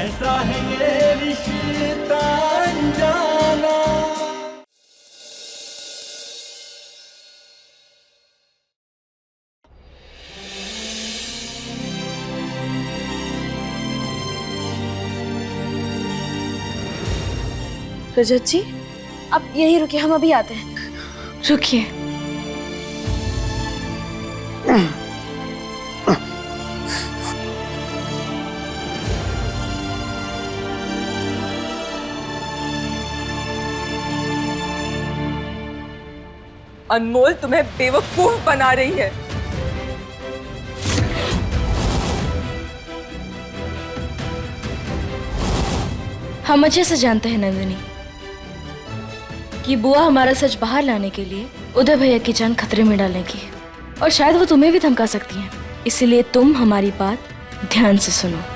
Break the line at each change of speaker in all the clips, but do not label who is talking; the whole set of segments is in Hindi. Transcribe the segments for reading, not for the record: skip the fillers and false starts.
कैसा है ये रिश्ता अनजाना।
रजत जी, आप यहीं रुकिए, हम अभी आते हैं। रुकिए।
अनमोल तुम्हें बेवकूफ बना रही है।
हम अच्छे से जानते हैं नंदिनी कि बुआ हमारा सच बाहर लाने के लिए उदय भैया की जान खतरे में डालेगी और शायद वो तुम्हें भी धमका सकती हैं। इसलिए तुम हमारी बात ध्यान से सुनो।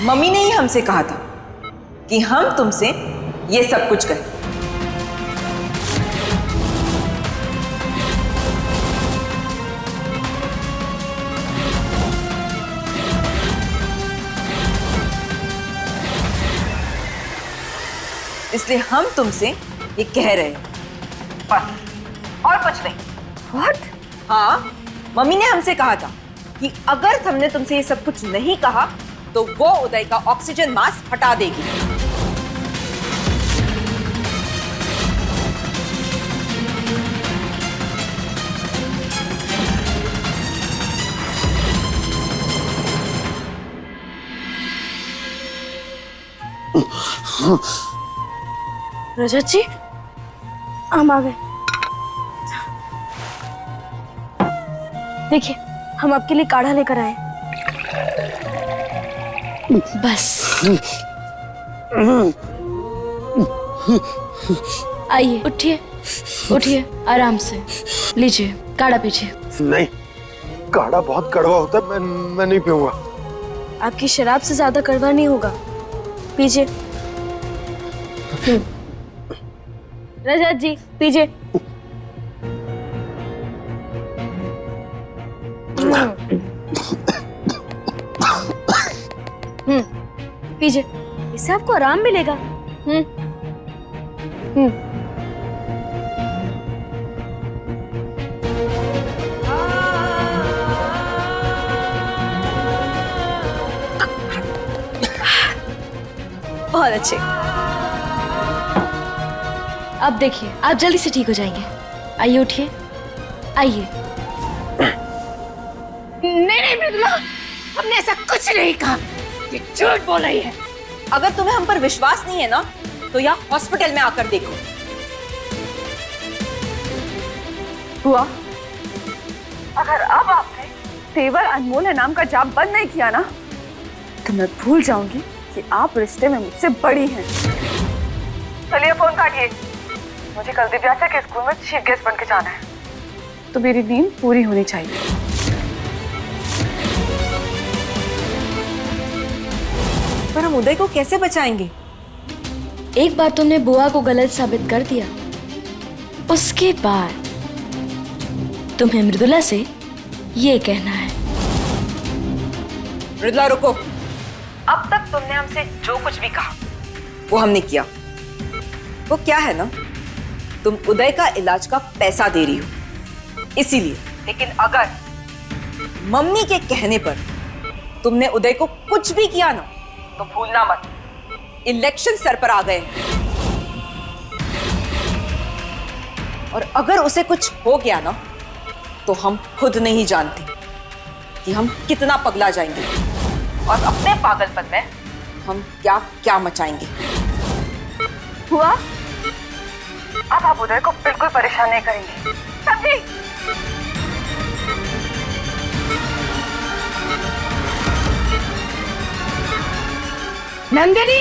मम्मी ने ही हमसे कहा था कि हम तुमसे ये सब कुछ कहें। इसलिए हम तुमसे ये कह रहे हैं, बस और कुछ नहीं। What? हाँ, मम्मी ने हमसे कहा था कि अगर हमने तुमसे ये सब कुछ नहीं कहा तो वो उदय का ऑक्सीजन मास्क हटा देगी।
रजत जी, हम आ गए। देखिए, हम आपके लिए काढ़ा लेकर आए। बस आइए, उठिए उठिए, आराम से लीजिए, काढ़ा पीजिए।
नहीं, काढ़ा बहुत कड़वा होता है, मैं नहीं पीऊंगा।
आपकी शराब से ज्यादा कड़वा नहीं होगा, पीजिए। रजत जी, पीजिए। पीजिए, इससे आपको आराम मिलेगा। बहुत अच्छे। अब देखिए, आप जल्दी से ठीक हो जाएंगे। आइए, उठिए, आइए।
नहीं मृदुला, हमने ऐसा कुछ नहीं कहा, ये झूठ बोल रही है।
अगर तुम्हें हम पर विश्वास नहीं है ना, तो यहाँ हॉस्पिटल में आकर देखो।
हुआ, अगर अब आपने तेवर अनमोल नाम का जाप बंद नहीं किया ना, तो मैं भूल जाऊंगी कि आप रिश्ते में मुझसे बड़ी हैं। चलिए फोन काटिए, मुझे कल दिव्या के स्कूल में चीफ गेस्ट बन के जाना है, तो मेरी नींद पूरी होनी चाहिए।
पर हम उदय को कैसे बचाएंगे?
एक बार तुमने बुआ को गलत साबित कर दिया, उसके बाद तुम्हें मृदुला से ये कहना है।
मृदुला रुको। अब तक तुमने हमसे जो कुछ भी कहा वो हमने किया। वो क्या है ना, तुम उदय का इलाज का पैसा दे रही हो, इसीलिए। लेकिन अगर मम्मी के कहने पर तुमने उदय को कुछ भी किया ना, तो भूलना मत, इलेक्शन सर पर आ गए। और अगर उसे कुछ हो गया ना, तो हम खुद नहीं जानते कि हम कितना पगला जाएंगे और अपने पागलपन में हम क्या क्या मचाएंगे।
हुआ, अब आप उदय को बिल्कुल परेशान नहीं करेंगे, समझी? नंदिनी,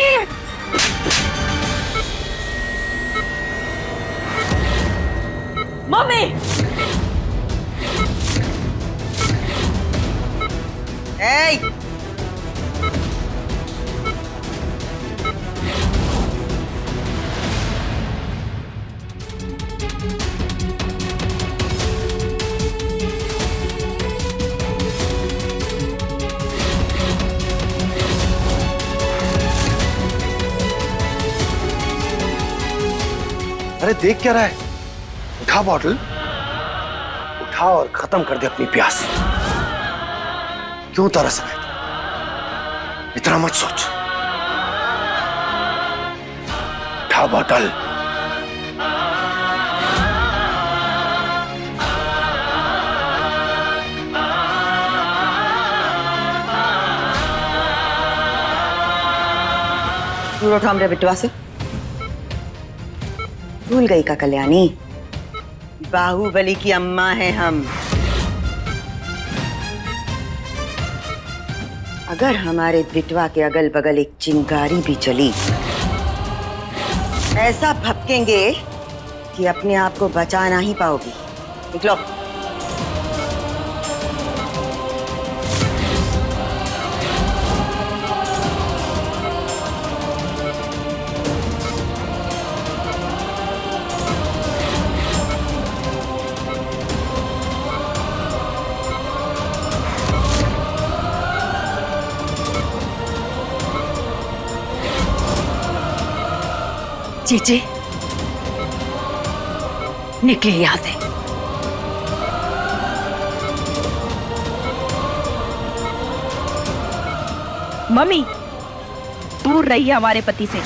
मम्मी, ए,
देख क्या रहा है? उठा बॉटल, उठा और खत्म कर दे अपनी प्यास। क्यों तरस रहा है? इतना मत सोच। उठा बॉटल।
दूर उठा हमरे बिटवा से। भूल गई का कल्याणी, बाहुबली की अम्मा है हम। अगर हमारे बिटवा के अगल बगल एक चिंगारी भी चली, ऐसा भपकेंगे कि अपने आप को बचा नहीं पाओगी। निकलो।
जीजे, निकले यहां से।
मम्मी, दूर रहिए हमारे पति से।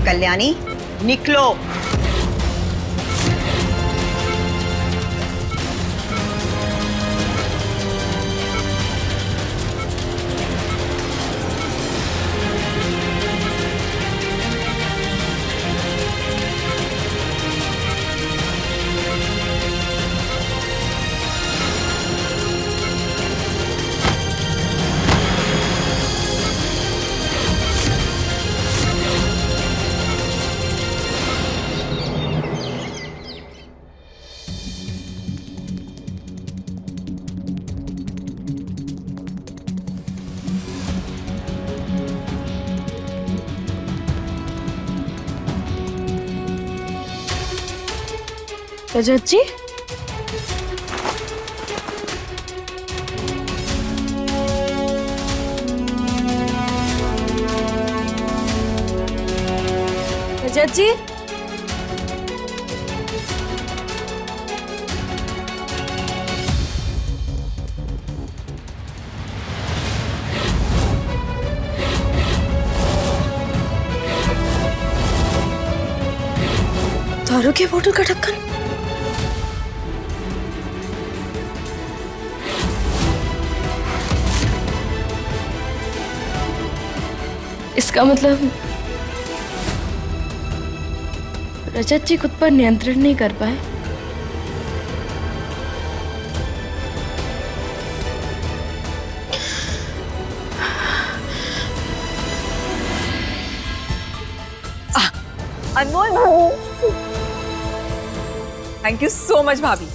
कल्याणी, निकलो।
रजत जी, रजत जी, दारू के बोतल का ढक्कन। इसका मतलब रजत जी खुद पर नियंत्रण नहीं कर पाए।
अनमोल, थैंक यू सो मच भाभी।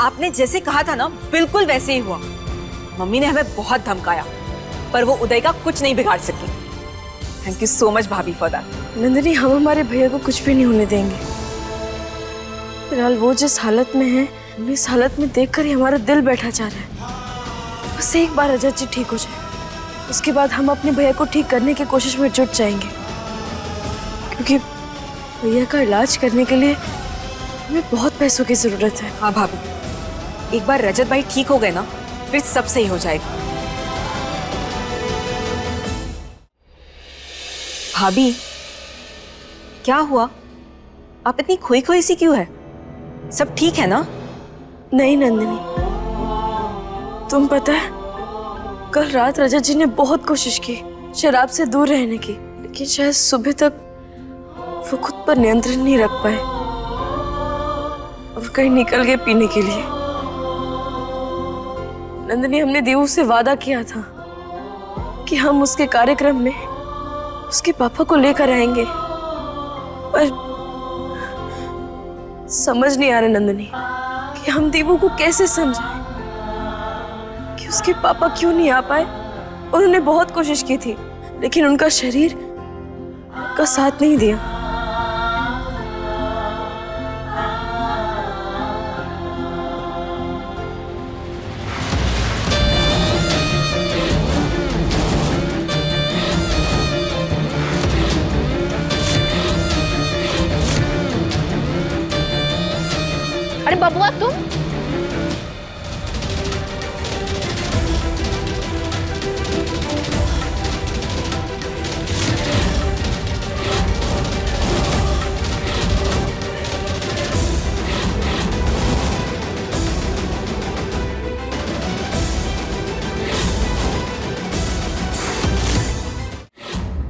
आपने जैसे कहा था ना, बिल्कुल वैसे ही हुआ। मम्मी ने हमें बहुत धमकाया, पर वो उदय का कुछ नहीं बिगाड़ सकी। थैंक यू सो मच भाभी फॉर दैट।
नंदिनी, हम हमारे भैया को कुछ भी नहीं होने देंगे। फिलहाल वो जिस हालत में है, उन्हें इस हालत में देखकर ही हमारा दिल बैठा जा रहा है। बस एक बार रजत जी ठीक हो जाए, उसके बाद हम अपने भैया को ठीक करने की कोशिश में जुट जाएंगे, क्योंकि भैया का इलाज करने के लिए हमें बहुत पैसों की जरूरत है।
हाँ भाभी, एक बार रजत भाई ठीक हो गए ना, फिर सब सही हो जाएगा। भाभी, क्या हुआ? आप इतनी खोई खोई सी क्यों है? सब ठीक है ना?
नहीं नंदिनी, तुम पता है, कल रात रजत जी ने बहुत कोशिश की शराब से दूर रहने की, लेकिन शायद सुबह तक वो खुद पर नियंत्रण नहीं रख पाए और कहीं निकल गए पीने के लिए। नंदिनी, हमने देवू से वादा किया था कि हम उसके कार्यक्रम में उसके पापा को लेकर आएंगे, पर समझ नहीं आ रहा नंदिनी कि हम देवू को कैसे समझाएं कि उसके पापा क्यों नहीं आ पाए। उन्होंने बहुत कोशिश की थी, लेकिन उनका शरीर का साथ नहीं दिया।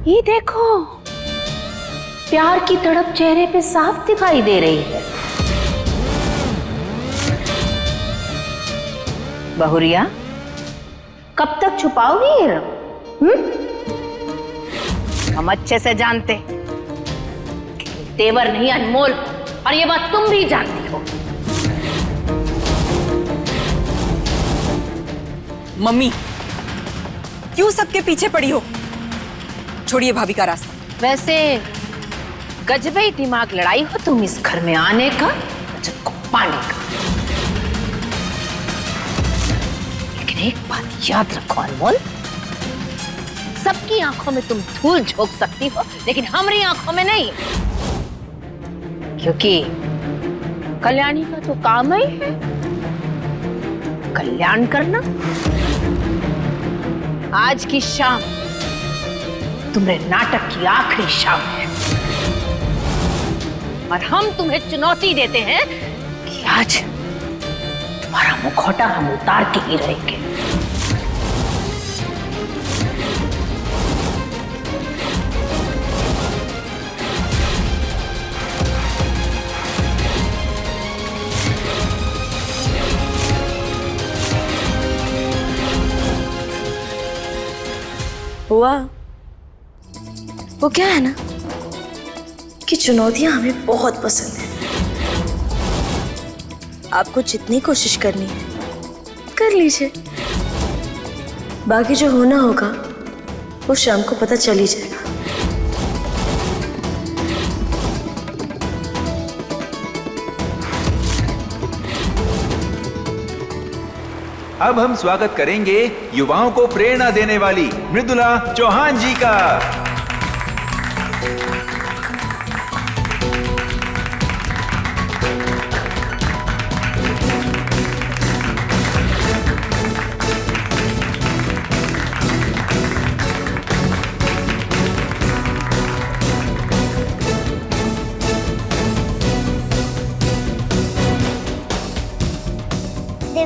ये देखो, प्यार की तड़प चेहरे पे साफ दिखाई दे रही है। बहुरिया, कब तक छुपाओगी ये रंग? हम अच्छे से जानते कि तेवर नहीं अनमोल, और ये बात तुम भी जानती हो।
मम्मी, क्यों सबके पीछे पड़ी हो? छोड़िए भाभी का रास्ता।
वैसे गजबे ही दिमाग लड़ाई हो तुम इस घर में आने का, रजत को पाने का। लेकिन एक बात याद रखो अनमोल, सबकी आंखों में तुम धूल झोंक सकती हो, लेकिन हमारी आंखों में नहीं, क्योंकि कल्याणी का तो काम ही है कल्याण करना। आज की शाम तुम्हारे नाटक की आखिरी शाम है, और हम तुम्हें चुनौती देते हैं कि आज तुम्हारा मुखौटा हम उतार के ही रहेंगे।
बुआ, वो क्या है ना कि चुनौतियां हमें बहुत पसंद है। आपको जितनी कोशिश करनी है कर लीजिए, बाकी जो होना होगा वो शाम को पता चल ही जाएगा।
अब हम स्वागत करेंगे युवाओं को प्रेरणा देने वाली मृदुला चौहान जी का।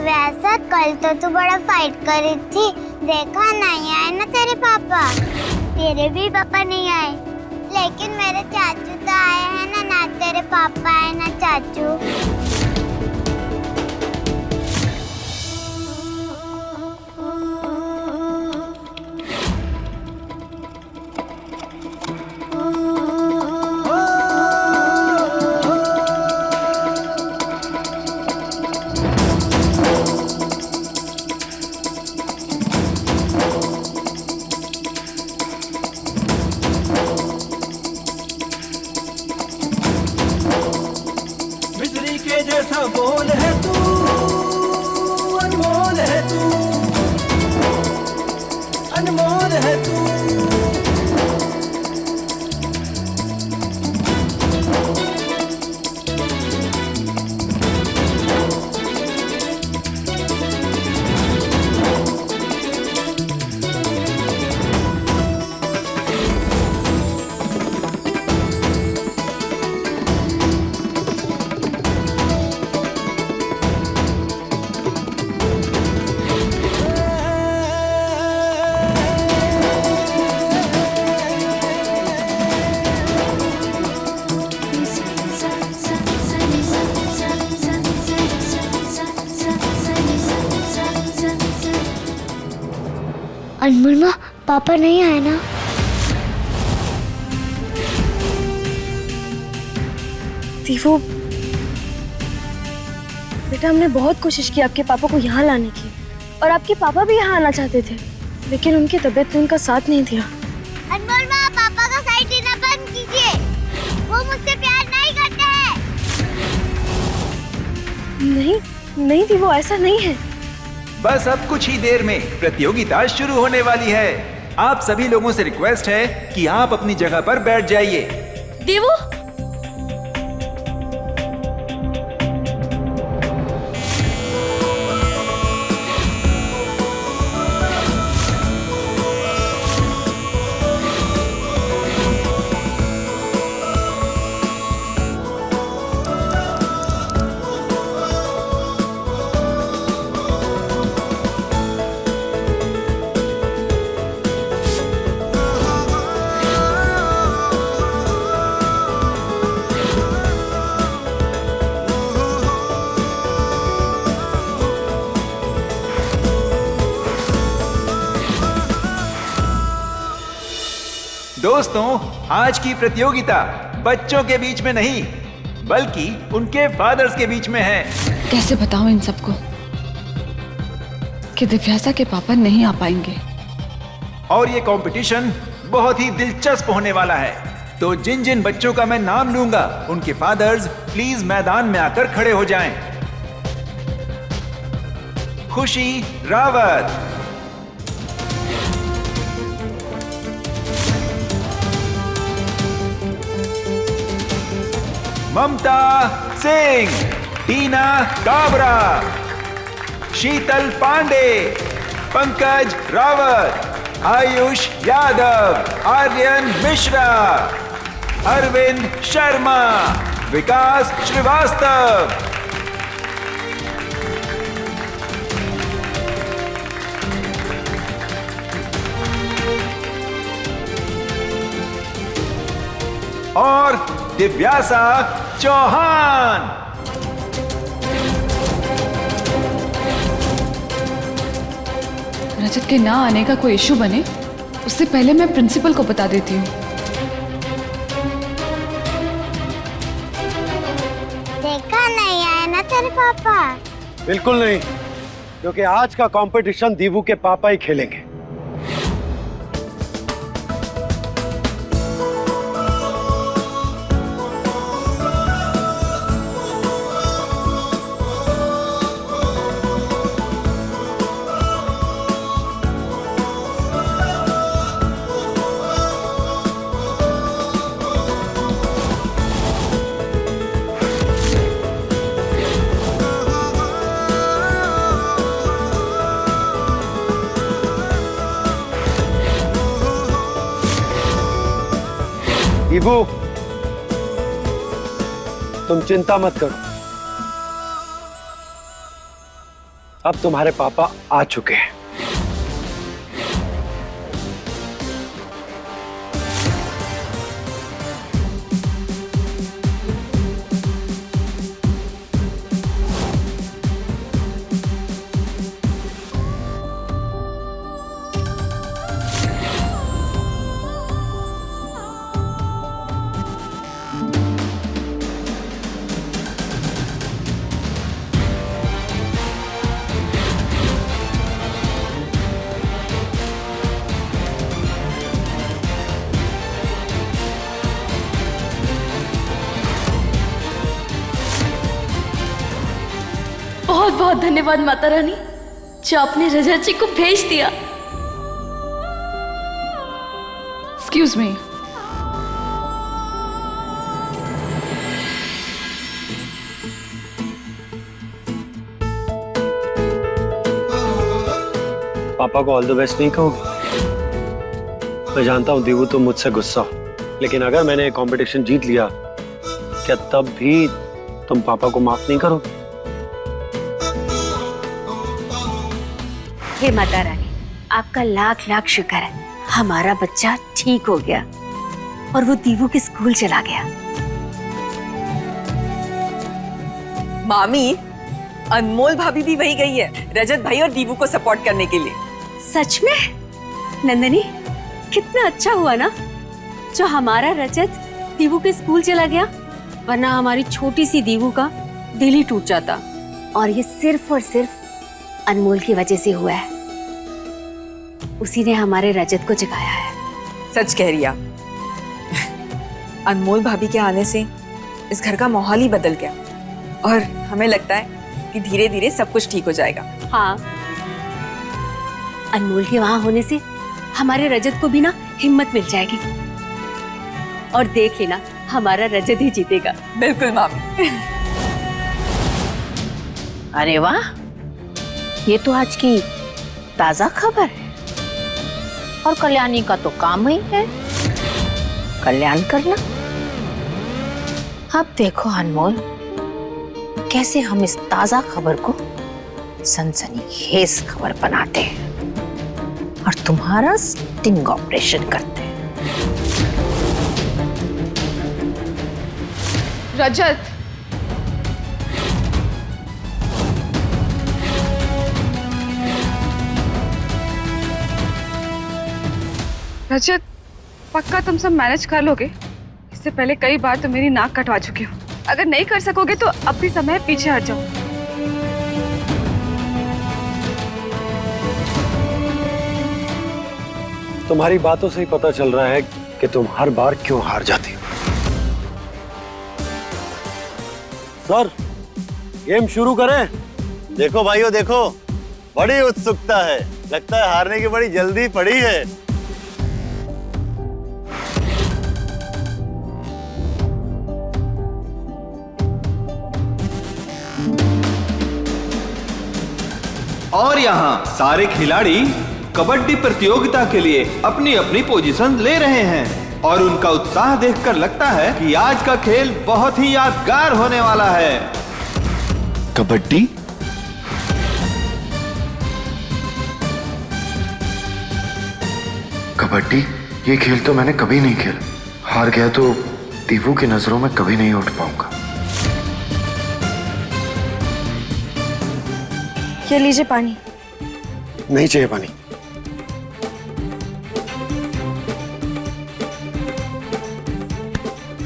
वैसा कल तो तू बड़ा फाइट कर रही थी, देखा नहीं आए ना तेरे पापा। तेरे भी पापा नहीं आए, लेकिन मेरे चाचू तो आए हैं ना। ना तेरे पापा आए ना चाचू।
बिजली के जैसा बोल है तू, अनमोल है तू, अनमोल है तू।
अनमोल माँ, पापा नहीं आए ना?
वो बेटा, हमने बहुत कोशिश की आपके पापा को यहाँ लाने की, और आपके पापा भी यहाँ आना चाहते थे, लेकिन उनकी तबीयत ने उनका साथ नहीं दिया।
अनमोल माँ, पापा का साइड देना बंद कीजिए, वो मुझसे प्यार नहीं करते हैं।
नहीं नहीं थी, वो ऐसा नहीं है।
बस अब कुछ ही देर में प्रतियोगिता शुरू होने वाली है। आप सभी लोगों से रिक्वेस्ट है कि आप अपनी जगह पर बैठ जाइए।
देवू,
दोस्तों, आज की प्रतियोगिता बच्चों के बीच में नहीं बल्कि उनके फादर्स के बीच में है।
कैसे बताऊं इन सबको कि दिव्यासा के पापा नहीं आ पाएंगे।
और ये कंपटीशन बहुत ही दिलचस्प होने वाला है। तो जिन जिन बच्चों का मैं नाम लूंगा उनके फादर्स प्लीज मैदान में आकर खड़े हो जाएं। खुशी रावत, ममता सिंह, टीना काबरा, शीतल पांडे, पंकज रावत, आयुष यादव, आर्यन मिश्रा, अरविंद शर्मा, विकास श्रीवास्तव। और दिव्यासा चौहान।
रजत के ना आने का कोई इशू बने उससे पहले मैं प्रिंसिपल को बता देती हूँ।
देखा नहीं आए ना तेरे पापा।
बिल्कुल नहीं, क्योंकि आज का कंपटीशन दीवू के पापा ही खेलेंगे। दीवू, तुम चिंता मत करो, अब तुम्हारे पापा आ चुके हैं।
बहुत बहुत धन्यवाद माता रानी, जो आपने रजत जी को भेज दिया।
Excuse me.
पापा को ऑल द बेस्ट नहीं कहोगे? मैं जानता हूँ दीवू तुम मुझसे गुस्सा हो, लेकिन अगर मैंने कंपटीशन जीत लिया, क्या तब भी तुम पापा को माफ नहीं करोगे?
हे माता रानी, आपका लाख लाख शुक्र है, हमारा बच्चा ठीक हो गया और वो दीवू के स्कूल चला गया।
मामी, अनमोल भाभी भी वही गई है रजत भाई और दीवू को सपोर्ट करने के लिए।
सच में? नंदनी, कितना अच्छा हुआ ना जो हमारा रजत दीवू के स्कूल चला गया, वरना हमारी छोटी सी दीवू का दिल ही टूट जाता। और ये सिर्फ और सिर्फ अनमोल की वजह से हुआ है, उसी ने हमारे रजत को जगाया है।
सच कह रही आप। अनमोल भाभी के आने से इस घर का माहौल ही बदल गया और हमें लगता है कि धीरे धीरे सब कुछ ठीक हो जाएगा।
हाँ, अनमोल के वहां होने से हमारे रजत को भी ना हिम्मत मिल जाएगी और देख लेना, हमारा रजत ही जीतेगा।
बिल्कुल मामी।
अरे वाह, ये तो आज की ताजा खबर है और कल्याणी का तो काम ही है कल्याण करना। अब देखो अनमोल, कैसे हम इस ताजा खबर को सनसनीखेज खबर बनाते हैं और तुम्हारा स्टिंग ऑपरेशन करते हैं।
रजत, रजत, पक्का तुम सब मैनेज कर लोगे? इससे पहले कई बार तो मेरी नाक कटवा चुकी हो। अगर नहीं कर सकोगे तो अब भी समय पीछे हट जाओ।
तुम्हारी बातों से ही पता चल रहा है कि तुम हर बार क्यों हार जाती हो। सर, गेम शुरू करें?
देखो भाइयों देखो, बड़ी उत्सुकता है, लगता है हारने की बड़ी जल्दी पड़ी है।
और यहाँ सारे खिलाड़ी कबड्डी प्रतियोगिता के लिए अपनी अपनी पोजीशन ले रहे हैं और उनका उत्साह देखकर लगता है कि आज का खेल बहुत ही यादगार होने वाला है।
कबड्डी?
कबड्डी? ये खेल तो मैंने कभी नहीं खेला। हार गया तो दीवू की नजरों में कभी नहीं उठ पाऊंगा।
ये लीजिए पानी।
नहीं चाहिए पानी।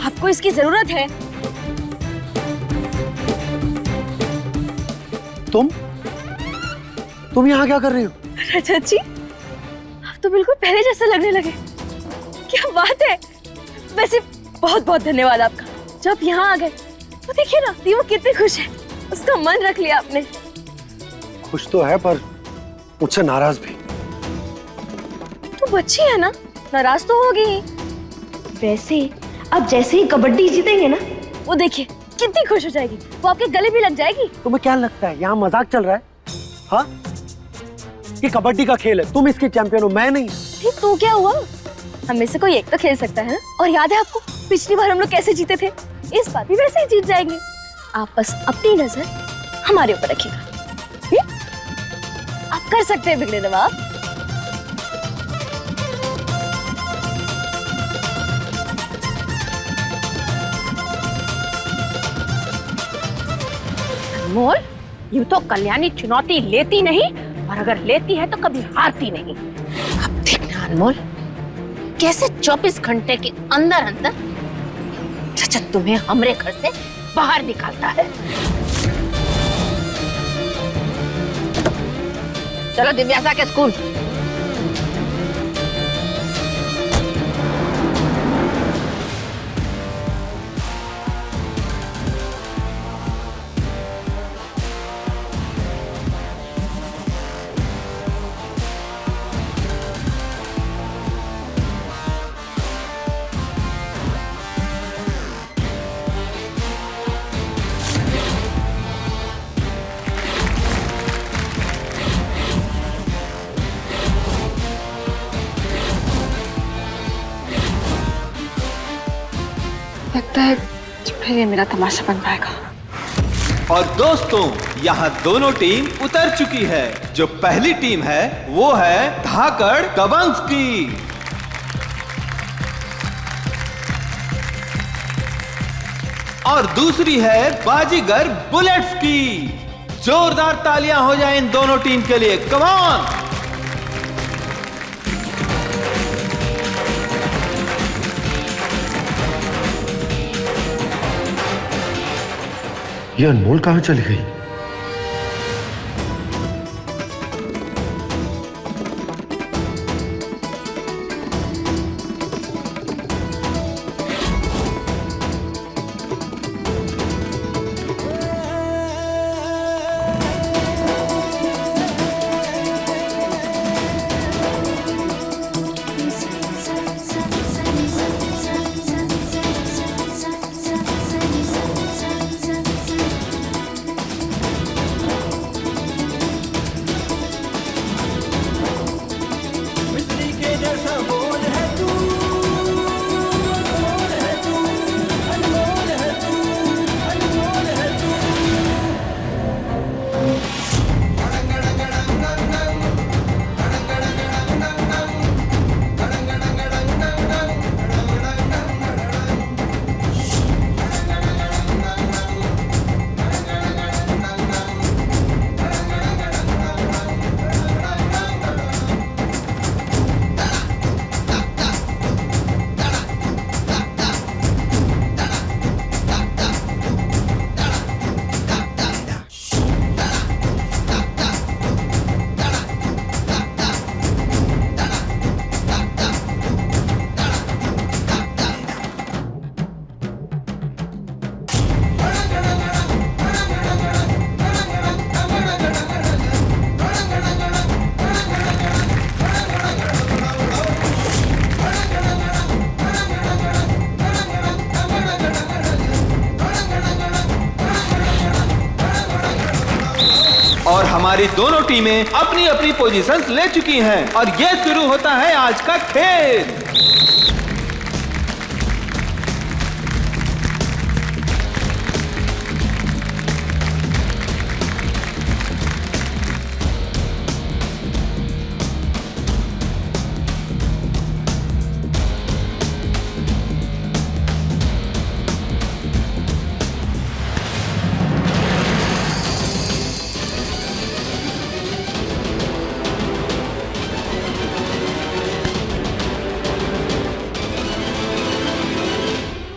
आपको इसकी जरूरत है?
तुम यहाँ क्या कर रही हो?
रजत जी, आप तो बिल्कुल पहले जैसे लगने लगे। क्या बात है। वैसे बहुत बहुत धन्यवाद आपका। जब यहाँ आ गए तो देखिए ना, दीवू कितनी खुश है। उसका मन रख लिया आपने।
खुश तो है पर मुझसे नाराज भी।
तो बच्ची है ना, नाराज तो होगी ही। वैसे अब जैसे ही कबड्डी जीतेंगे ना, वो देखिए कितनी खुश हो जाएगी। वो आपके गले भी लग जाएगी।
तुम्हें क्या लगता है यहाँ मजाक चल रहा है? हाँ, ये कबड्डी का खेल है, तुम इसके चैंपियन हो, मैं नहीं।
तो क्या हुआ, हम में से कोई एक तो खेल सकता है ना। और याद है आपको पिछली बार हम लोग कैसे जीते थे? इस बार भी वैसे ही जीत जाएंगे। आप बस अपनी नजर हमारे ऊपर रखिएगा। आप कर सकते हैं बिगड़े नवाब।
अनमोल, यूं तो कल्याणी चुनौती लेती नहीं, और अगर लेती है तो कभी हारती नहीं। अब देखना अनमोल, कैसे 24 घंटे के अंदर अंदर रजत तुम्हें हमरे घर से बाहर निकालता है। चलो दिव्यासा के स्कूल।
लगता है फिर ये मेरा तमाशा बन पाएगा।
और दोस्तों, यहाँ दोनों टीम उतर चुकी है। जो पहली टीम है वो है धाकड़ दबंग्स की, और दूसरी है बाजीगर बुलेट्स की। जोरदार तालियां हो जाए इन दोनों टीम के लिए। Come on.
ये अनमोल कहाँ चली गई?
हमारी दोनों टीमें अपनी अपनी पोजीशंस ले चुकी हैं और ये शुरू होता है आज का खेल।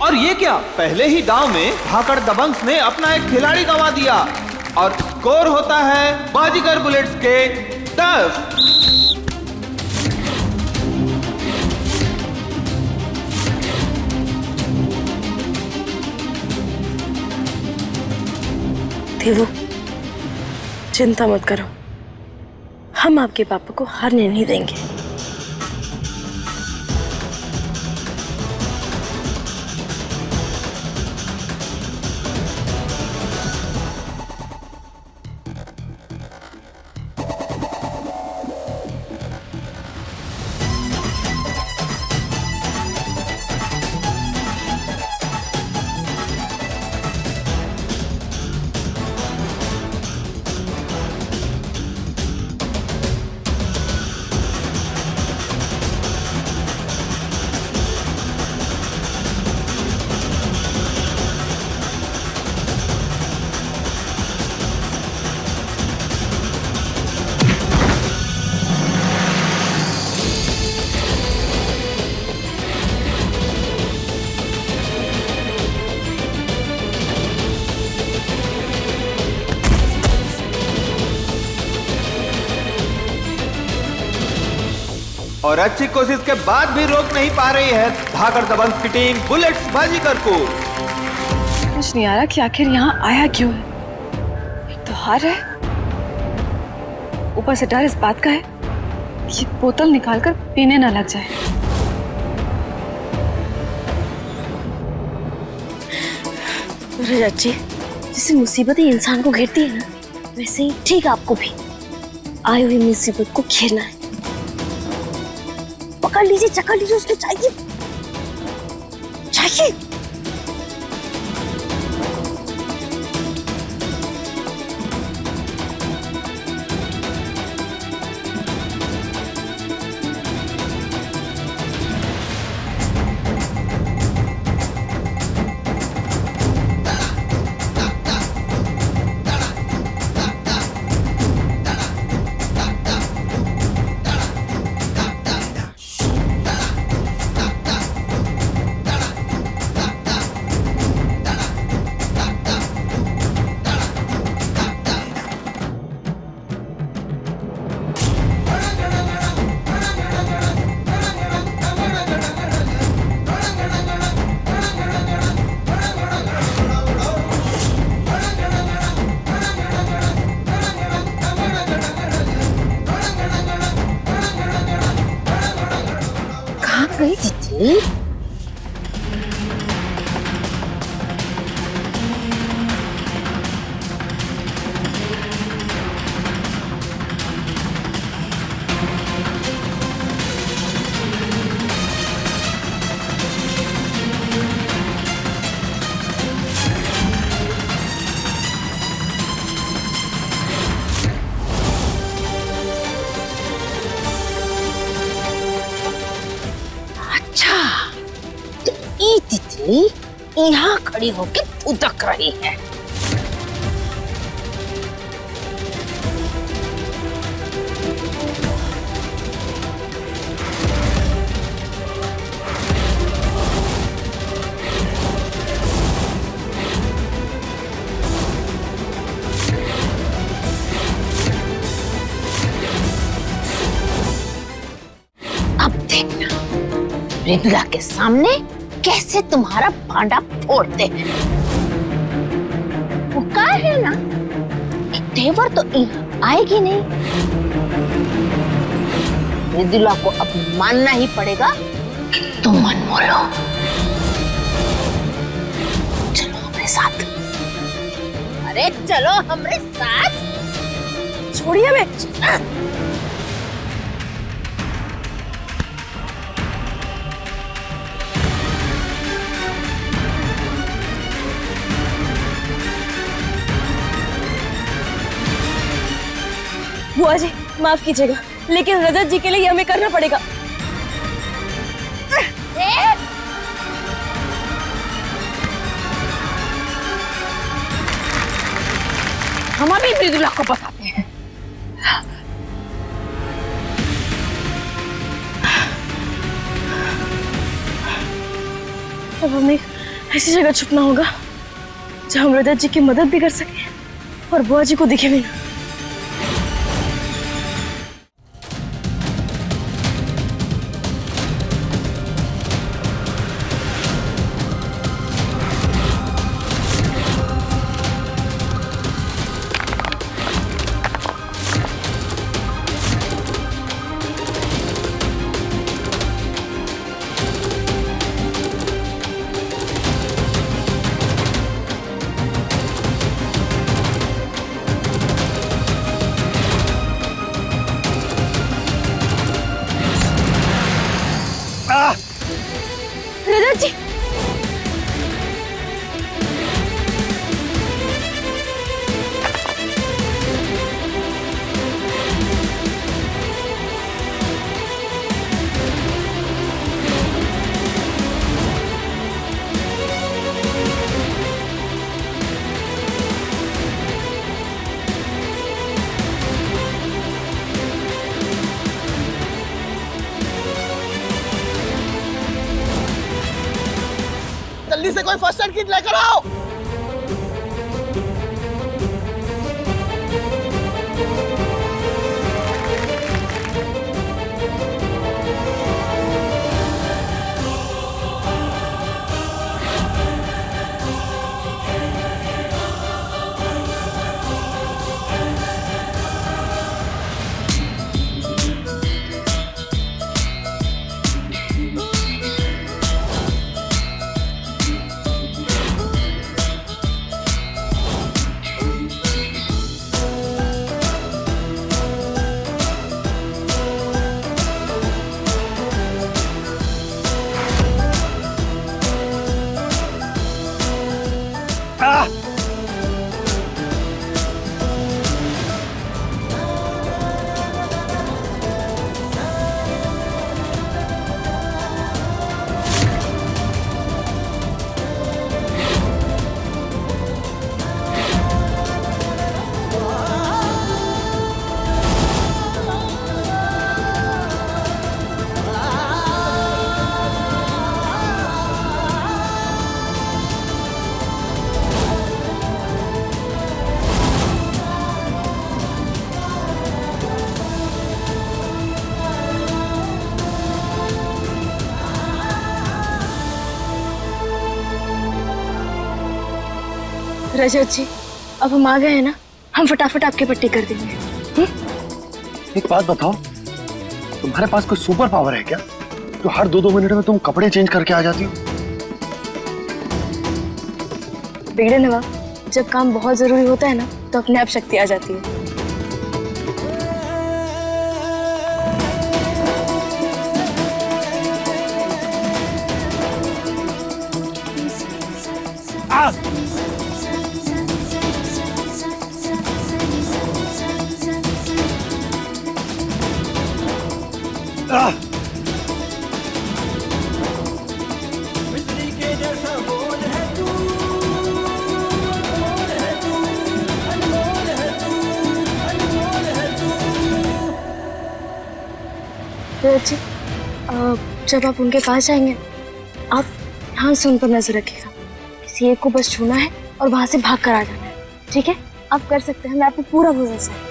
और ये क्या, पहले ही दांव में भाकड़ दबंग्स ने अपना एक खिलाड़ी गंवा दिया और स्कोर होता है बाजीगर बुलेट्स के 10।
देवू, चिंता मत करो, हम आपके पापा को हारने नहीं देंगे।
और अच्छी कोशिश के बाद भी रोक नहीं पा रही है भाकड़ दबंग्स की टीम बुलेट्स बाजीगर को।
कुछ नहीं आ रहा कि आखिर यहाँ आया क्यों है। एक तो हार है, ऊपर से डर इस बात का है कि बोतल निकालकर पीने ना लग जाए।
रजाची, जैसे मुसीबतें इंसान को घेरती है ना, वैसे ही ठीक आपको भी आई हुई मुसीबत को घेरना है। पकड़ लीजिए, चकड़ लीजिए, उसको चाहिए चाहिए।
गई तितली? तितली यहाँ खड़ी होकर फुदक रही है। अब देखना मृदुला के सामने कैसे तुम्हारा भांडा फोड़ते हैं। वो कहा है ना कि तेवर तो आएगी नहीं। मृदुला को अब मानना ही पड़ेगा कि तुम अनमोल हो। चलो हमारे साथ, अरे चलो हमारे साथ,
छोड़िए हमें।
बुआ जी माफ कीजिएगा, लेकिन रजत जी के लिए ये हमें करना पड़ेगा।
हम अभी मृदुला को बताते हैं।
अब हमें ऐसी जगह छुपना होगा जहाँ हम रजत जी की मदद भी कर सके और बुआ जी को दिखे भी ना। रजत जी
जल्दी से कोई फर्स्ट एड किट लेकर आओ।
रजत जी अब हम आ गए हैं ना, हम फटाफट आपकी पट्टी कर देंगे।
एक बात बताओ, तुम्हारे पास कोई सुपर पावर है क्या जो हर 2-2 मिनट में तुम कपड़े चेंज करके आ जाती हो?
बिगड़े नवाब, जब काम बहुत जरूरी होता है ना तो अपने आप शक्ति आ जाती है।
बिजली के जैसा बोल है तू, अनमोल है तू, अनमोल है तू।
रजत जी जब आप उनके पास जाएंगे आप ध्यान से उन पर नजर रखिएगा। किसी एक को बस छूना है और वहां से भाग कर आ जाना है, ठीक है? आप कर सकते हैं, मैं आपको पूरा भरोसा है।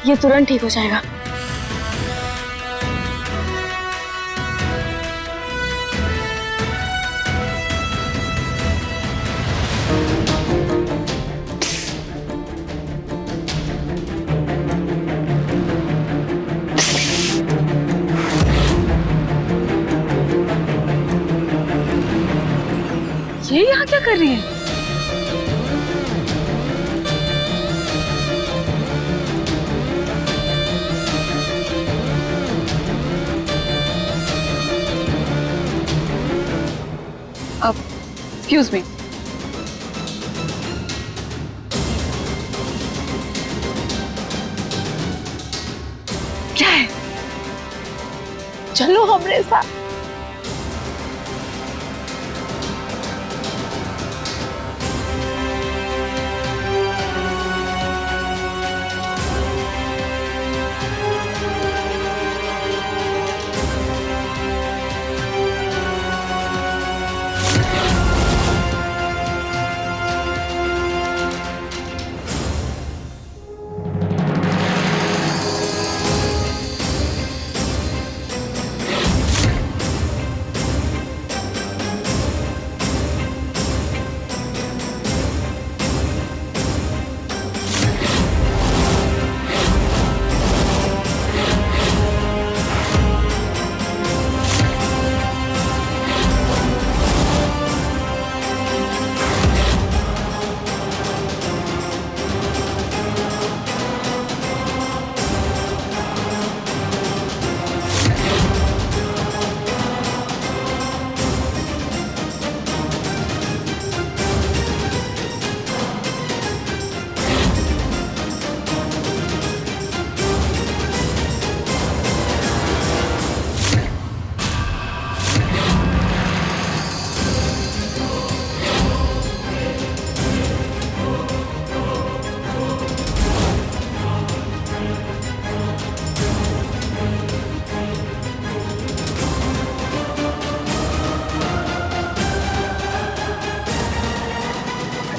ये तुरंत ठीक हो जाएगा।
ये यहाँ क्या कर रही है? अब एक्सक्यूज मी, क्या है? चलो हमारे साथ।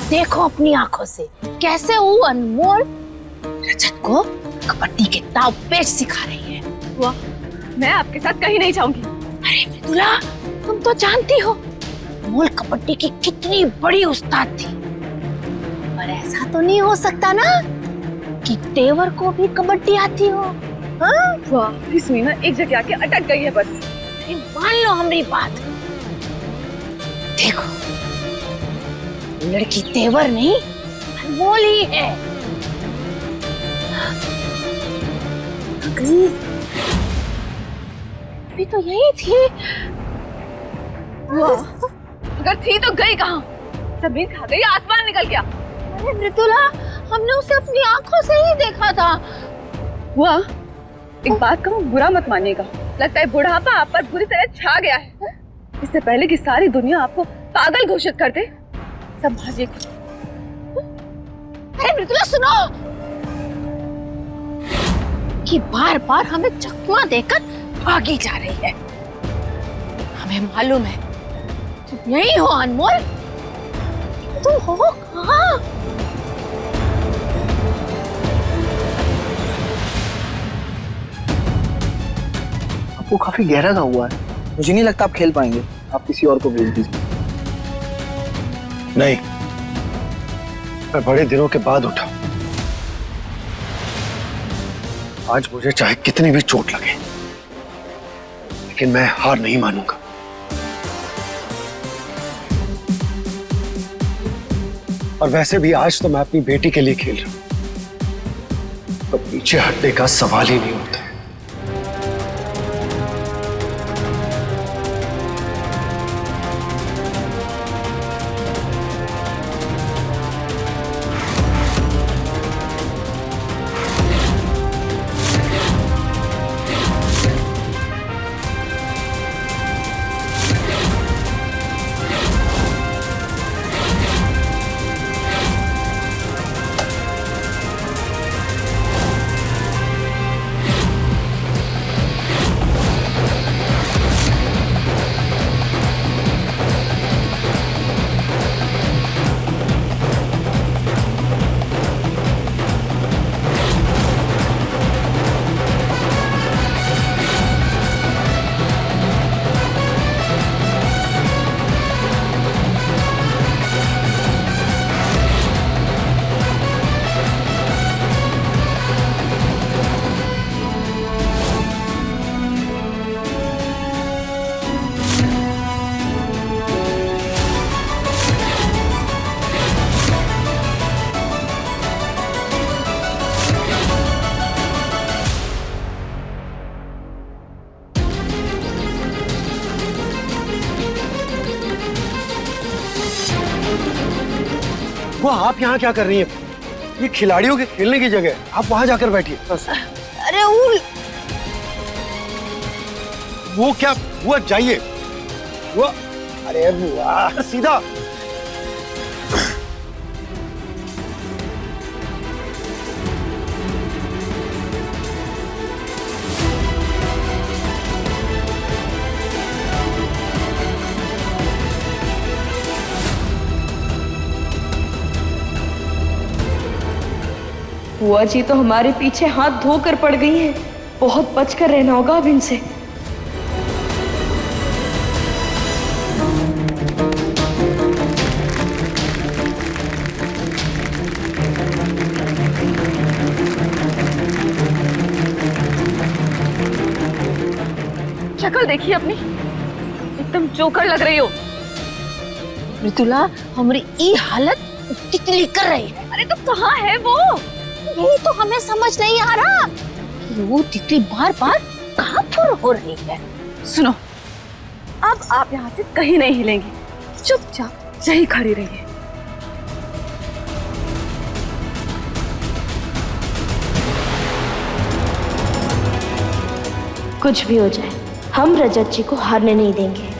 देखो अपनी आंखों से कैसे वो अनमोल रजत को कबड्डी के दांव पेच सिखा रही है।
वाह, मैं आपके साथ कहीं नहीं जाऊंगी।
अरे मृदुला, तुम तो जानती हो अनमोल कबड्डी की कितनी बड़ी उस्ताद थी, पर ऐसा तो नहीं हो सकता ना कि तेवर को भी कबड्डी आती हो। हाँ?
वाह, इस मीना एक जगह आके अटक गई है बस।
अरे मान लो हमारी बात, देखो लड़की तेवर नहीं अनमोल ही है। अभी तो यही थी।
वाह, अगर थी तो गई कहाँ? जमीन खा गई, आसमान निकल गया।
अरे मृदुला, हमने उसे अपनी आंखों से ही देखा था।
वाह, एक बात कहूँ, बुरा मत मानिएगा, लगता है बुढ़ापा आप पर बुरी तरह छा गया है। इससे पहले कि सारी दुनिया आपको पागल घोषित कर दे, संभालिए खुद।
अरे मृदुला सुनो, कि बार बार हमें चकमा देकर भागी जा रही है। हमें मालूम है तुम यही हो अनमोल, तुम हो कहाँ?
आपको काफी गहरा घाव हुआ है, मुझे नहीं लगता आप खेल पाएंगे। आप किसी और को भेज दीजिए।
नहीं, मैं बड़े दिनों के बाद उठा। आज मुझे चाहे कितनी भी चोट लगे, लेकिन मैं हार नहीं मानूंगा। और वैसे भी आज तो मैं अपनी बेटी के लिए खेल रहा हूं, तो पीछे हटने का सवाल ही नहीं होता। वो आप यहाँ क्या कर रही हैं? ये खिलाड़ियों के खेलने की जगह है, आप वहां जाकर बैठिए बस।
अरे
वो क्या, वो जाइए। वो अरे बुआ सीधा।
बुआ जी तो हमारे पीछे हाथ धोकर पड़ गई हैं। बहुत बचकर रहना होगा अब इनसे।
शक्ल देखिए अपनी, एकदम जोकर लग रही हो।
ऋतुला, हमारी ये हालत तितली कर रही है।
अरे तो कहाँ है वो?
यही तो हमें समझ नहीं आ रहा कि वो तितली बार बार कहाँ पर हो रही है।
सुनो, अब आप यहाँ से कहीं नहीं हिलेंगी, चुपचाप यही खड़ी रहिए।
कुछ भी हो जाए, हम रजत जी को हारने नहीं देंगे।